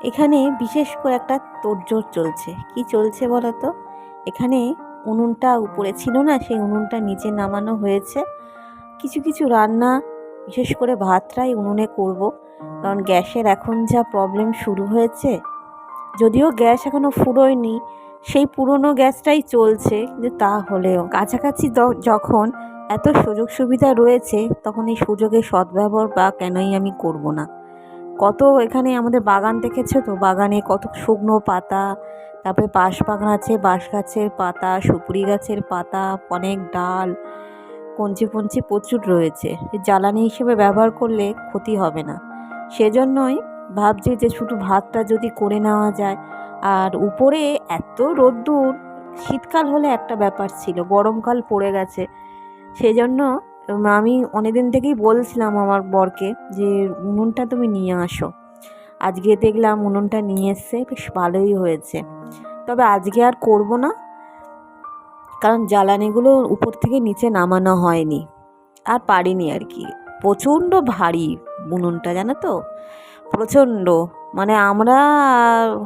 এখানে বিশেষ করে একটা তোড়জোড় চলছে। কি চলছে বলো তো? এখানে উনুনটা উপরে ছিল না, সেই উনুনটা নিচে নামানো হয়েছে। কিছু কিছু রান্না বিশেষ করে ভাতটাই উনুনে করব, কারণ গ্যাসের এখন যা প্রবলেম শুরু হয়েছে। যদিও গ্যাস এখনও ফুরোয়নি, সেই পুরনো গ্যাসটাই চলছে, কিন্তু তা হলেও কাছাকাছি যখন এত সুযোগ সুবিধা রয়েছে, তখন এই সুযোগের সদ্ব্যবহার বা কেনই আমি করব না। কত এখানে আমাদের বাগান দেখেছো তো, বাগানে কত শুকনো পাতা, তারপরে বাঁশ বাগান আছে, বাঁশ গাছের পাতা, সুপুরি গাছের পাতা, অনেক ডাল, কঞ্চি ফঞ্চি প্রচুর রয়েছে। জ্বালানি হিসেবে ব্যবহার করলে ক্ষতি হবে না, সেজন্যই ভাবছি যে শুধু ভাতটা যদি করে নেওয়া যায়। আর উপরে এত রোদ্দুর, শীতকাল হলে একটা ব্যাপার ছিল, গরমকাল পড়ে গেছে, সেজন্য আমি অনেকদিন থেকেই বলছিলাম আমার বরকে যে উনুনটা তুমি নিয়ে আসো। আজকে দেখলাম উনুনটা নিয়ে এসছে, বেশ ভালোই হয়েছে। তবে আজকে আর করব না, কারণ জ্বালানিগুলো উপর থেকে নিচে নামানো হয়নি, আর পারিনি আর কি। প্রচণ্ড ভারী উনুনটা, জানো তো, প্রচণ্ড। মানে আমরা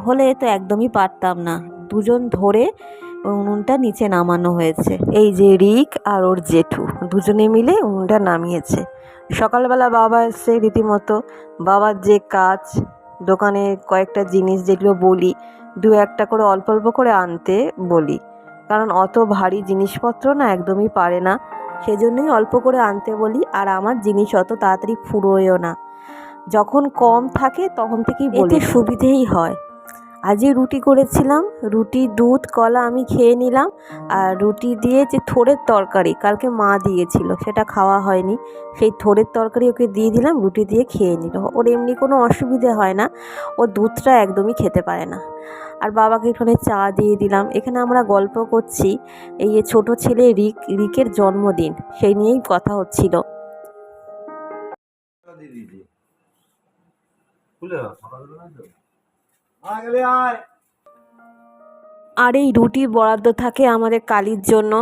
হলে তো একদমই পারতাম না। দুজন ধরে উনুনটা নিচে নামানো হয়েছে। এই যে রিক আর ওর জেঠু দুজনে মিলে উনুনটা নামিয়েছে। সকালবেলা বাবা এসছে, রীতিমতো বাবার যে কাজ, দোকানে কয়েকটা জিনিস যেগুলো বলি দু একটা করে অল্প অল্প করে আনতে বলি, কারণ অত ভারী জিনিসপত্র না একদমই পারে না, সেজন্যই অল্প করে আনতে বলি। আর আমার জিনিস অত তাড়াতাড়ি ফুরোয়ও না, যখন কম থাকে তখন থেকেই বলি, এতে সুবিধেই হয়। আজই রুটি করেছিলাম, রুটি দুধ কলা আমি খেয়ে নিলাম। আর রুটি দিয়ে যে থোড়ের তরকারি কালকে মা দিয়েছিল, সেটা খাওয়া হয়নি, সেই থোড়ের তরকারি ওকে দিয়ে দিলাম, রুটি দিয়ে খেয়ে নিল। ওর এমনি কোনো অসুবিধে হয় না, ও দুধটা একদমই খেতে পারে না। আর বাবাকে এখানে চা দিয়ে দিলাম। এখানে আমরা গল্প করছি, এই যে ছোট ছেলে রিকের জন্মদিন, সেই নিয়েই কথা হচ্ছিল। আর এই রুটির বরাদ্দ থাকে আমাদের কালির জন্য,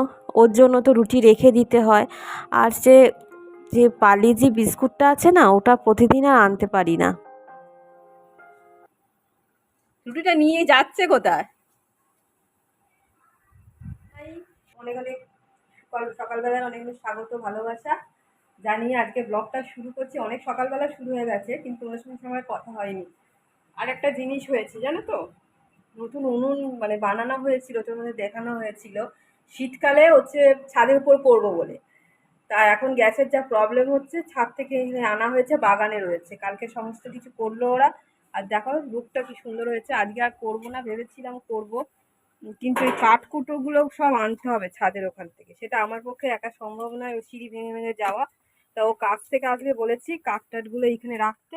ওর জন্য তো রুটি রেখে দিতে হয়। আর যে যে পালি যে বিস্কুটটা আছে না, ওটা প্রতিদিন আর আনতে পারি না। রুটিটা নিয়ে যাচ্ছে কোথায়? অনেক অনেক সকালবেলার অনেক অনেক স্বাগত, ভালোবাসা জানিয়ে আজকে ব্লগটা শুরু করছি। অনেক সকালবেলা শুরু হয়ে গেছে, কিন্তু ওনার সঙ্গে সময় কথা হয়নি। আর একটা জিনিস হয়েছে জানো তো, নতুন উনুন মানে বানানো হয়েছিল, তোর মধ্যে দেখানো হয়েছিল শীতকালে হচ্ছে ছাদের উপর করবো বলে। তা এখন গ্যাসের যা প্রবলেম হচ্ছে, ছাদ থেকে এখানে আনা হয়েছে, বাগানে রয়েছে, কালকে সমস্ত কিছু করলো ওরা। আর দেখো লুকটা কি সুন্দর হয়েছে। আজকে আর করবো না, ভেবেছিলাম করব, কিন্তু এই কাঠকুটোগুলো সব আনতে হবে ছাদের ওখান থেকে, সেটা আমার পক্ষে একা সম্ভব নয়, ওই সিঁড়ি ভেঙে ভেঙে যাওয়া। তা ও কাছ থেকে আসলে বলেছি কাঠ টাঠগুলো এইখানে রাখতে,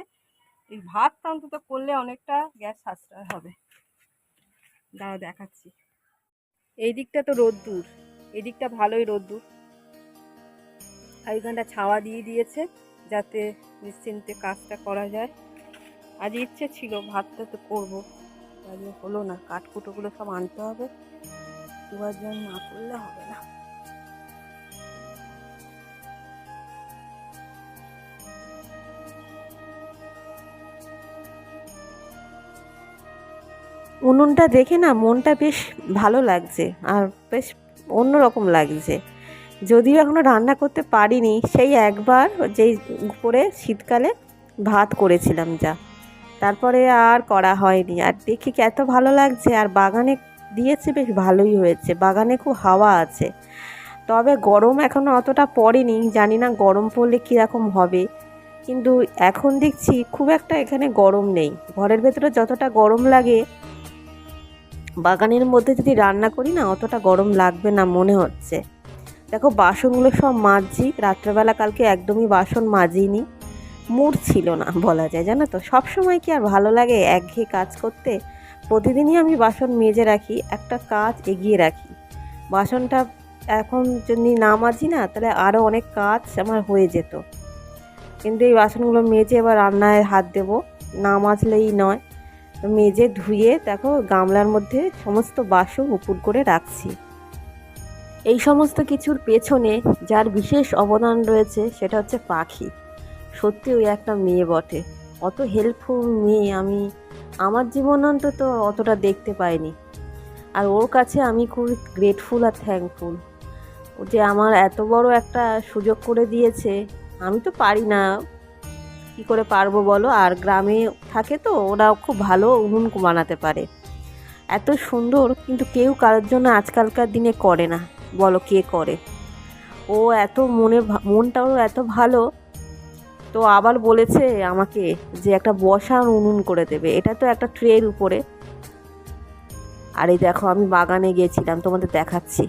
এই ভাতটা অন্তত করলে অনেকটা গ্যাস সাশ্রয় হবে। দাঁড়া দেখাচ্ছি। এই দিকটা তো রোদ্দুর, এই দিকটা ভালোই রোদ্দুর, আর এইখানটা ছাওয়া দিয়ে দিয়েছে যাতে নিশ্চিন্তে কাজটা করা যায়। আজ ইচ্ছে ছিল ভাতটা তো করবো, আজকে হলো না, কাঠকুটোগুলো সব আনতে হবে, দুবার জন না করলে হবে না। উনুনটা দেখে না মনটা বেশ ভালো লাগছে, আর বেশ অন্যরকম লাগছে। যদিও এখনও রান্না করতে পারিনি, সেই একবার যেই উপরে শীতকালে ভাত করেছিলাম যা, তারপরে আর করা হয়নি। আর দেখি এত ভালো লাগছে, আর বাগানে দিয়েছে, বেশ ভালোই হয়েছে, বাগানে খুব হাওয়া আছে। তবে গরম এখনও অতটা পড়েনি, জানি না গরম পড়লে কীরকম হবে, কিন্তু এখন দেখছি খুব একটা এখানে গরম নেই। ঘরের ভেতরে যতটা গরম লাগে, বাগানের মধ্যে যদি রান্না করি না, অতটা গরম লাগবে না মনে হচ্ছে। দেখো বাসনগুলো সব মাজছি, রাত্রেবেলা কালকে একদমই বাসন মাজিনি, মুড ছিল না বলা যায়, জানো তো। সবসময় কি আর ভালো লাগে একঘেয়ে কাজ করতে? প্রতিদিনই আমি বাসন মেজে রাখি, একটা কাজ এগিয়ে রাখি। বাসনটা এখন যদি না মাজি না, তাহলে আরও অনেক কাজ আমার হয়ে যেত। কিন্তু এই বাসনগুলো মেজে এবার রান্নায় হাত দেব, না মাজলেই নয়। মেজে ধুয়ে দেখো গামলার মধ্যে সমস্ত বাসন উপুড় করে রাখছি। এই সমস্ত কিছুর পেছনে যার বিশেষ অবদান রয়েছে, সেটা হচ্ছে পাখি। সত্যি ওই একটা মেয়ে বটে, অত হেল্পফুল মেয়ে আমি আমার জীবন অন্তত অতটা দেখতে পাইনি। আর ওর কাছে আমি খুবই গ্রেটফুল আর থ্যাঙ্কফুল, ও যে আমার এত বড় একটা সুযোগ করে দিয়েছে। আমি তো পারি না, কি করে পারবো বলো? আর গ্রামে থাকে তো, ওরা খুব ভালো উনুন বানাতে পারে, এত সুন্দর, কিন্তু কেউ কারোর জন্য আজকালকার দিনে করে না। বলো কে করে? ও এত মনটাও এত ভালো, তো আবার বলেছে আমাকে যে একটা বসার উনুন করে দেবে, এটা তো একটা ট্রের উপরে। আর এই দেখো আমি বাগানে গিয়েছিলাম, তোমাদের দেখাচ্ছি।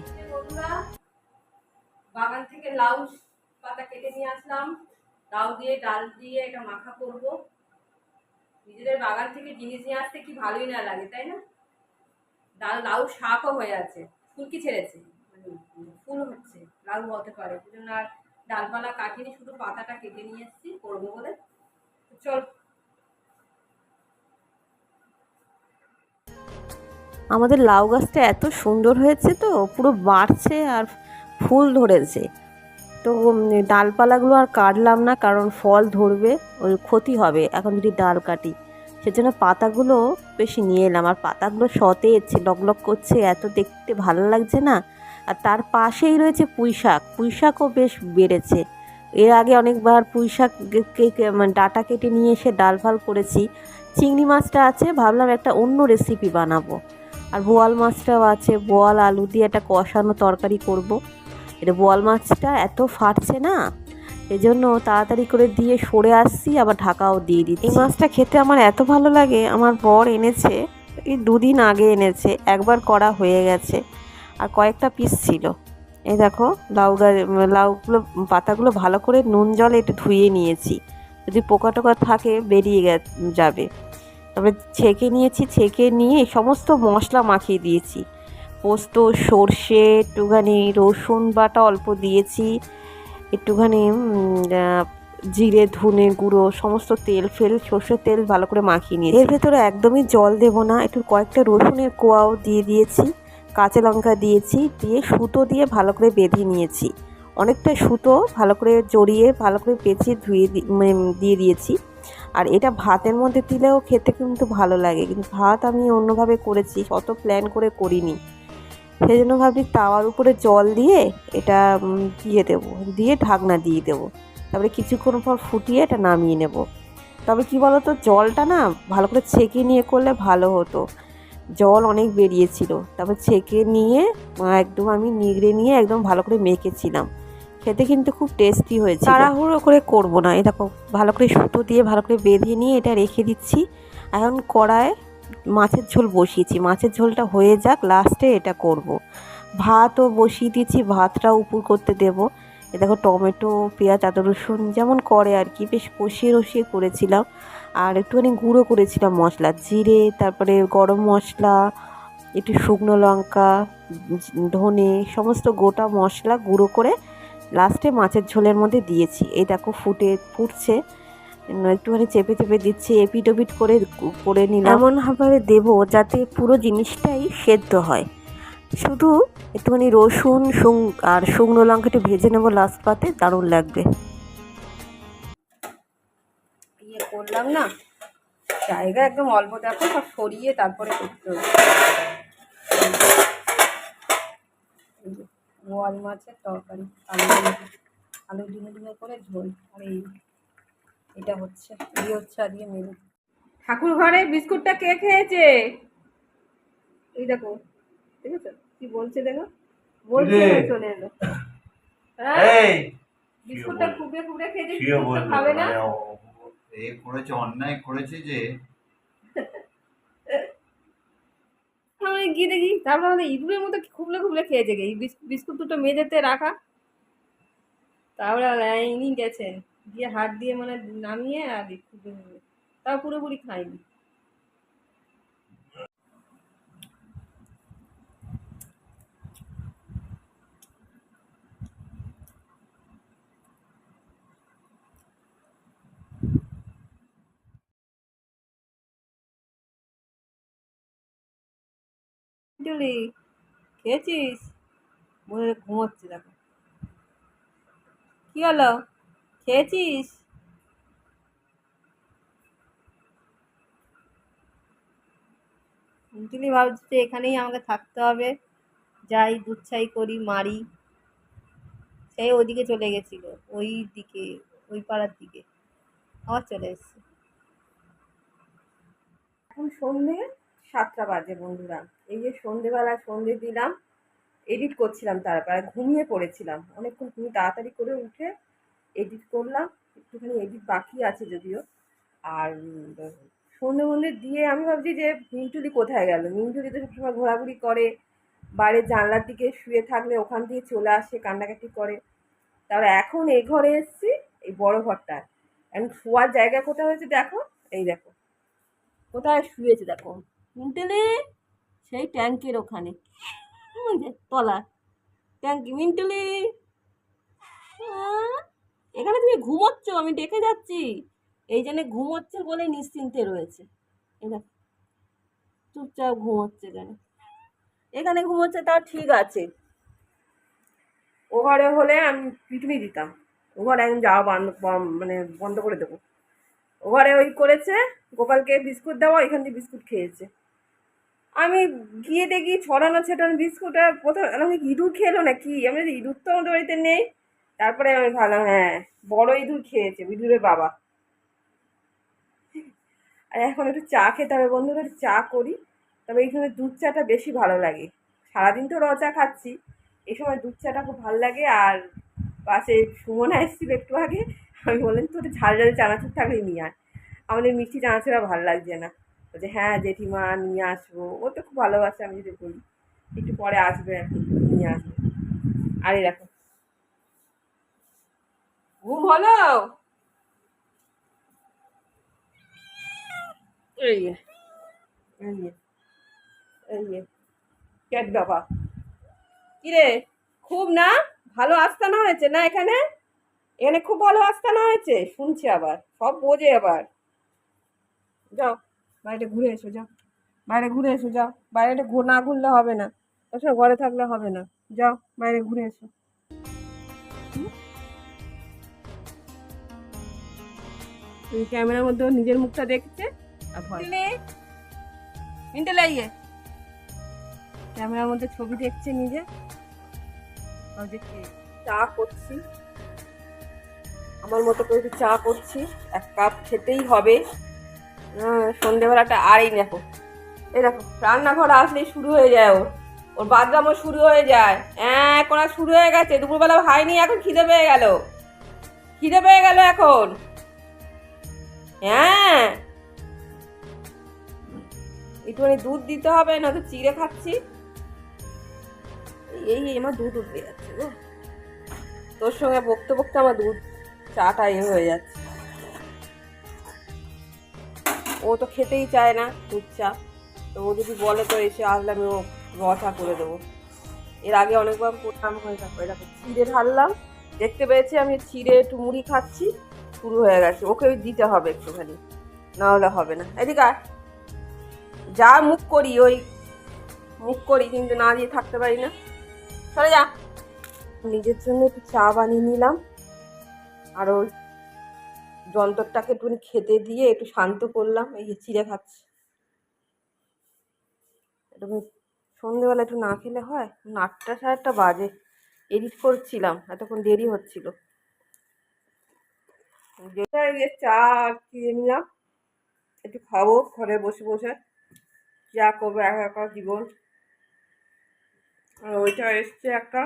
বাগান থেকে লাউ পাতা কেটে নিয়ে আসলাম, লাউ দিয়ে ডাল দিয়ে এটা মাখা করব। নিজেদের বাগান থেকে জিনিস নিয়ে আসতে কি ভালোই না লাগে, তাই না? লাউ শাকও হয়ে আছে, ফুলকি ছেড়েছে, মানে ফুল হচ্ছে, লাউ হতে পারে, সেজন্য আর ডালপালা কাটিনি, শুধু পাতাটা কেটে নিয়ে এসেছি করবো বলে। চল, আমাদের লাউ গাছটা এত সুন্দর হয়েছে, তো পুরো বাড়ছে আর ফুল ধরেছে। তো ডালপালাগুলো আর কাটলাম না, কারণ ফল ধরবে, ওই ক্ষতি হবে এখন যদি ডাল কাটি। সেজন্য পাতাগুলো বেশি নিয়ে এলাম, আর পাতাগুলো সতেজ, লকলক করছে, এত দেখতে ভালো লাগছে না। আর তার পাশেই রয়েছে পুঁই শাক, পুঁই শাকও বেশ বেড়েছে। এর আগে অনেকবার পুঁই শাক মানে ডাটা কেটে নিয়ে এসে ডাল ফাল করেছি। চিংড়ি মাছটা আছে, ভাবলাম একটা অন্য রেসিপি বানাবো। আর বোয়াল মাছটাও আছে, বোয়াল আলু দিয়ে একটা কষানো তরকারি করব। এটা বোয়াল মাছটা এত ফাটছে না, এজন্য তাড়াতাড়ি করে দিয়ে সরে আসছি, আবার ঢাকাও দিয়ে দিচ্ছি। এই মাছটা খেতে আমার এত ভালো লাগে, আমার বর এনেছে, এই 2 দিন আগে এনেছে, একবার করা হয়ে গেছে, আর কয়েকটা পিস ছিল। এই দেখো লাউগুলো পাতাগুলো ভালো করে নুন জলে একটু ধুয়ে নিয়েছি, যদি পোকা টোকা থাকে বেরিয়ে যাবে। তারপরে ছেঁকে নিয়েছি, ছেঁকে নিয়ে সমস্ত মশলা মাখিয়ে দিয়েছি। পোস্ত, সর্ষে, একটুখানি রসুন বাটা অল্প দিয়েছি, একটুখানি জিরে, ধনে গুঁড়ো, সমস্ত তেল সর্ষের তেল ভালো করে মাখিয়ে নিয়েছি। এর ভেতরে একদমই জল দেবো না, একটু কয়েকটা রসুনের কোয়াও দিয়ে দিয়েছি, কাঁচা লঙ্কা দিয়েছি, দিয়ে সুতো দিয়ে ভালো করে বেঁধে নিয়েছি। অনেকটা সুতো ভালো করে জড়িয়ে ভালো করে পেঁচিয়ে দিয়ে দিয়েছি। আর এটা ভাতের মধ্যে দিলেও খেতে কিন্তু ভালো লাগে, কিন্তু ভাত আমি অন্যভাবে করেছি, অত প্ল্যান করে করিনি। সেই জন্য ভাবছি তাওয়ার উপরে জল দিয়ে এটা দিয়ে দেবো, দিয়ে ঢাকনা দিয়ে দেবো, তারপরে কিছুক্ষণ পর ফুটিয়ে এটা নামিয়ে নেব। তবে কি বলো তো, জলটা না ভালো করে ছেঁকে নিয়ে করলে ভালো হতো, জল অনেক বেরিয়েছিল। তারপর ছেঁকে নিয়ে একদম আমি নিগড়ে নিয়ে একদম ভালো করে মেখেছিলাম, খেতে কিন্তু খুব টেস্টি হয়েছে। তাড়াহুড়ো করে করবো না, এটা ভালো করে সুতো দিয়ে ভালো করে বেঁধে নিয়ে এটা রেখে দিচ্ছি। এখন কড়ায় মাছের ঝোল বসিয়েছি, মাছের ঝোলটা হয়ে যাক, লাস্টে এটা করব। ভাতও বসিয়ে দিয়েছি, ভাতটাও উপর করতে দেবো। এ দেখো টমেটো, পেঁয়াজ, আদা রসুন যেমন করে আর কি, বেশ কষিয়ে রসিয়ে করেছিলাম। আর একটুখানি গুঁড়ো করেছিলাম মশলা, জিরে, তারপরে গরম মশলা, একটু শুকনো লঙ্কা, ধনে, সমস্ত গোটা মশলা গুঁড়ো করে লাস্টে মাছের ঝোলের মধ্যে দিয়েছি। এই দেখো ফুটছে, একটুখানি চেপে চেপে দিচ্ছি, এপিট ওপিট করে নিলাম। এমনভাবে দেবো যাতে পুরো জিনিসটাই সেদ্ধ হয়। শুধু একটুখানি রসুন আর শুকনো লঙ্কা একটু ভেজে নেবো লাস্ট পাতে, দারুণ লাগবে। করলাম না, জায়গা একদম অল্প, দেখো সব সরিয়ে তারপরে করতে হবে। বোয়াল মাছের তরকারি, আলু ডিমে ডিমে করে ঝোল। আর এটা হচ্ছে আজকে মেনু। ঠাকুর ঘরে বিস্কুটটা কে খেয়েছে? এই দেখো, দেখেছো কি বলছে? দেখো বলছে, চলে এলো। হ্যাঁ, বিস্কুটটা খুবড়ে খুবড়ে খেয়েছে, বিস্কুটটা খাবে না। এ করেছে, অন্যায় করেছে যে। গিয়ে দেখি, তারপরে আমাদের ইঁদুরের মতো খুবলে খুবলে খেয়েছে, বিস্কুট দুটো মেঝেতে রাখা। তারপরে ইনি গেছেন, গিয়ে হাত দিয়ে মানে নামিয়ে আর তাও পুরোপুরি খাইনি। খেয়েছিস? মনে ঘুমোচ্ছে, দেখো কি হলো, খেয়েছিস? মিন্টুলি ভাবছে এখানেই আমাকে থাকতে হবে, যাই দুধ ছাই করি মারি। সেই ওইদিকে চলে গেছিল, ওই দিকে, ওই পাড়ার দিকে আবার চলে এসছে। এখন সন্ধে 7টা বাজে বন্ধুরা। এই যে সন্ধেবেলা সন্ধে দিলাম, এডিট করছিলাম, তারপরে ঘুমিয়ে পড়েছিলাম অনেকক্ষণ, তুমি তাড়াতাড়ি করে উঠে এডিট করলাম। একটুখানি এডিট বাকি আছে যদিও। আর সন্ধে মন্ধে দিয়ে আমি ভাবছি যে মিন্টুলি কোথায় গেল। মিন্টুলি তো সবসময় ঘোরাঘুরি করে, বাইরের জানলার দিকে শুয়ে থাকলে ওখান দিয়ে চলে আসে, কান্নাকাটি করে। তারপরে এখন এই ঘরে এসছি, এই বড় ঘরটা। এখন শোয়ার জায়গা কোথায় হয়েছে দেখো, এই দেখো কোথায় শুয়েছে দেখো মিন্টুলি, সেই ট্যাঙ্কের ওখানে, তলা ট্যাঙ্কি। মিন্টুলি এখানে তুমি ঘুমোচ্ছ, আমি ডেকে যাচ্ছি, এই জন্য ঘুমোচ্ছে বলে নিশ্চিন্তে রয়েছে। এটা চুপচাপ ঘুমোচ্ছে, এখানে এখানে ঘুমোচ্ছে, তাও ঠিক আছে। ও ঘরে হলে আমি পিটুনি দিতাম, ও ঘরে একদম যাওয়া মানে বন্ধ করে দেবো। ও ঘরে ওই করেছে, গোপালকে বিস্কুট দেওয়া, এখান দিয়ে বিস্কুট খেয়েছে। আমি গিয়ে দেখি ছড়ানো ছেটানো বিস্কুট, আর প্রথমে আমি ইঁদুর খেলো না কি, আমি ইঁদুর তো আমাদের বাড়িতে নেই। তারপরে আমি ভাবলাম হ্যাঁ, বড় ইঁদুর খেয়েছে, ইঁদুরের বাবা। আর এখন একটু চা খেতে হবে বন্ধুরা, একটু চা করি। তবে এই সময় দুধ চাটা বেশি ভালো লাগে, সারাদিন তো র চা খাচ্ছি, এই সময় দুধ চাটা খুব ভালো লাগে। আর পাশে সুমনা এসেছিল একটু আগে, আমি বললাম তো ঝাল ঝাল চানাচুর থাকলে নিয়ে আয়, আমাদের মিষ্টি চানাচুরা ভালো লাগছে না। বলছে হ্যাঁ জেঠিমা নিয়ে আসবো, ও তো খুব ভালোবাসে আমি যদি বলি। একটু পরে আসবে, এখন নিয়ে আসবে। আর এই দেখো ঘুম হলো, এই যে, এই যে, এই যে ক্যাট বাবা। কিরে, খুব না ভালো আস্তানা হয়েছে না এখানে, এখানে খুব ভালো আস্তানা হয়েছে শুনছি, আবার সব বোঝে আবার। যাও বাইরে ঘুরে এসো, যাও বাইরে ঘুরে এসো, যাও বাইরে না ঘুরলে হবে না, ওসব ঘরে থাকলে হবে না, যাও বাইরে ঘুরে এসো। তুমি ক্যামেরার মধ্যে নিজের মুখটা দেখছে আর ভয়। মিন্টে লাগিয়ে ক্যামেরার মধ্যে ছবি দেখছে নিজে। চা করছি, আমার মতো করে একটু চা করছি, 1 কাপ খেতেই হবে। সন্ধেবেলাটা। আর এই দেখো, এই দেখো রান্নাঘর আসলেই শুরু হয়ে যায় ওর, ওর বাথরুমও শুরু হয়ে যায়। হ্যাঁ করা শুরু হয়ে গেছে, দুপুরবেলা খাইনি, এখন খিদে পেয়ে গেল, খিদে পেয়ে গেল এখন। হ্যাঁ একটুখানি দুধ দিতে হবে, না তো চিড়ে খাচ্ছি। এই আমার দুধ উঠে যাচ্ছে গো, তোর সঙ্গে বকতে বকতে আমার দুধ চাটা হয়ে যাচ্ছে। ও তো খেতেই চায় না দুধ চা, তো ও যদি বলে তো এসে আসলে আমি ও র চা করে দেবো। এর আগে অনেকবার করতাম, হয়ে থাকবে। এরকম চিড়ে ঢাললাম, দেখতে পেয়েছি আমি চিড়ে একটু মুড়ি খাচ্ছি, শুরু হয়ে গেছে। ওকে ওই দিতে হবে একটুখানি, না হলে হবে না। এদিকে যা মুখ করি, ওই মুখ করি কিন্তু না দিয়ে থাকতে পারি না, সরে যা। নিজের জন্য একটু চা বানিয়ে নিলাম, আর ওই যন্ত্রটাকে একটুখানি খেতে দিয়ে একটু শান্ত করলাম। এই যে চিড়ে খাচ্ছি, একটু সন্ধ্যেবেলা একটু না খেলে হয়। 8টা 8:30 বাজে, এডিট করছিলাম, এতক্ষণ দেরি হচ্ছিল। যেটা এই যে চা কিনে নিলাম, একটু খাবো ঘরে বসে বসে, যা করবো একা একা জীবন। আর ওইটা এসছে একটা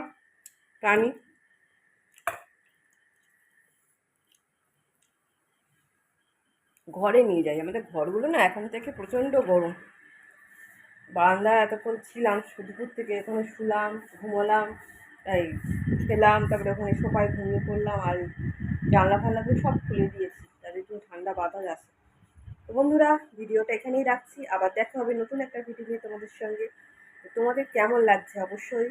প্রাণী, ঘরে নিয়ে যাই। আমাদের ঘরগুলো না এখন থেকে প্রচণ্ড গরম। বারান্দায় এতক্ষণ ছিলাম, দুপুর থেকে এখানে শুলাম, ঘুমোলাম, তাই খেলাম, তারপরে ওখানে সোফায় ঘুমিয়ে পড়লাম। আর জানলা ফানলাগুলো সব খুলে দিয়েছি, তাদের একটু ঠান্ডা বাতাস আসে। তো বন্ধুরা ভিডিওটা এখানেই রাখছি, আবার দেখা হবে নতুন একটা ভিডিও নিয়ে তোমাদের সঙ্গে। তোমাদের কেমন লাগছে অবশ্যই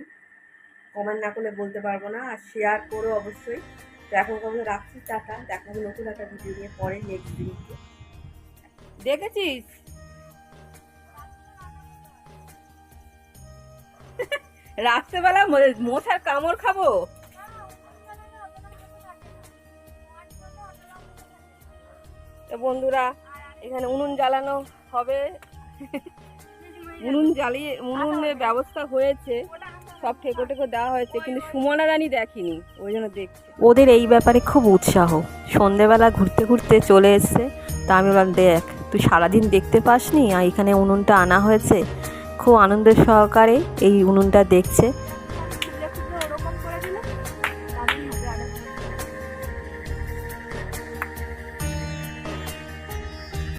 কমেন্ট না করলে বলতে পারবো না, আর শেয়ার করো অবশ্যই। তো এখন কখনো রাখছি, টাটা, দেখা হবে নতুন একটা ভিডিও নিয়ে পরে, নেক্সট দিনকে। দেখেছিস রাত্রেবেলা মশার কামড় খাবো। তো বন্ধুরা এখানে উনুন জ্বালানো হবে। উনুন জ্বালিয়ে উনুনের ব্যবস্থা হয়েছে, সব ঠেকো ঠেকো দেওয়া হয়েছে, কিন্তু সুমনা রানী দেখিনি, ওই জন্য দেখছে। ওদের এই ব্যাপারে খুব উৎসাহ। সন্ধেবেলা ঘুরতে ঘুরতে চলে এসছে। তা আমি বললাম, দেখ তুই সারাদিন দেখতে পাসনি, আর এখানে উনুনটা আনা হয়েছে। খুব আনন্দের সহকারে এই উনুনটা দেখছে।